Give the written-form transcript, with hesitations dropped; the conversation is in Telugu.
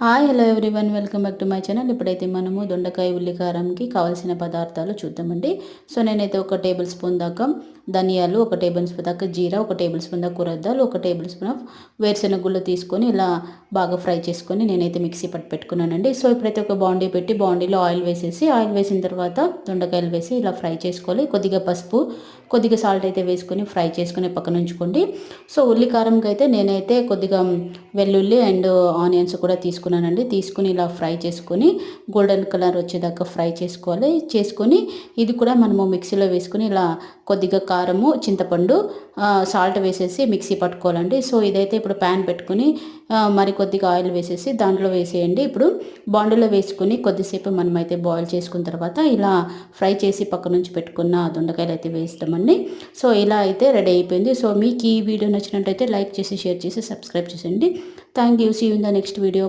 Hi hello everyone, welcome back to my channel. ఇప్పుడైతే మనము దొండకాయ ఉల్లి కారంకి కావాల్సిన పదార్థాలు చూద్దామండి. సో నేనైతే 1 టేబుల్ స్పూన్ దాకా ధనియాలు, 1 టేబుల్ స్పూన్ దాకా జీరా, 1 టేబుల్ స్పూన్ దాకా కూరద్దాలు, 1 టేబుల్ స్పూన్ ఆఫ్ వేరుశెనగ గుళ్ళు తీసుకొని ఇలా బాగా ఫ్రై చేసుకొని నేనైతే మిక్సీ పట్టి పెట్టుకున్నానండి. సో ఇప్పుడైతే ఒక బాండీ పెట్టి బాండీలో ఆయిల్ వేసిన తర్వాత దొండకాయలు వేసి ఇలా ఫ్రై చేసుకోవాలి. కొద్దిగా పసుపు, కొద్దిగా సాల్ట్ అయితే వేసుకొని ఫ్రై చేసుకొని పక్కన ఉంచుకోండి. సో ఉల్లి కారంకి అయితే నేనైతే కొద్దిగా వెల్లుల్లి అండ్ ఆనియన్స్ కూడా తీసుకుని ఇలా ఫ్రై చేసుకొని గోల్డెన్ కలర్ వచ్చేదాకా ఫ్రై చేసుకొని ఇది కూడా మనము మిక్సీలో వేసుకొని ఇలా కొద్దిగా కారము, చింతపండు, సాల్ట్ వేసేసి మిక్సీ పట్టుకోవాలండి. సో ఇదైతే ఇప్పుడు ప్యాన్ పెట్టుకుని మరి కొద్దిగా ఆయిల్ వేసేసి దాంట్లో వేసేయండి. ఇప్పుడు బాండీలో వేసుకుని కొద్దిసేపు మనమైతే బాయిల్ చేసుకున్న తర్వాత ఇలా ఫ్రై చేసి పక్క నుంచి పెట్టుకున్న దొండకాయలు అయితే వేస్తామండి. సో ఇలా అయితే రెడీ అయిపోయింది. సో మీకు ఈ వీడియో నచ్చినట్టయితే లైక్ చేసి, షేర్ చేసి, సబ్స్క్రైబ్ చేసేయండి. Thank you. See you in the next video.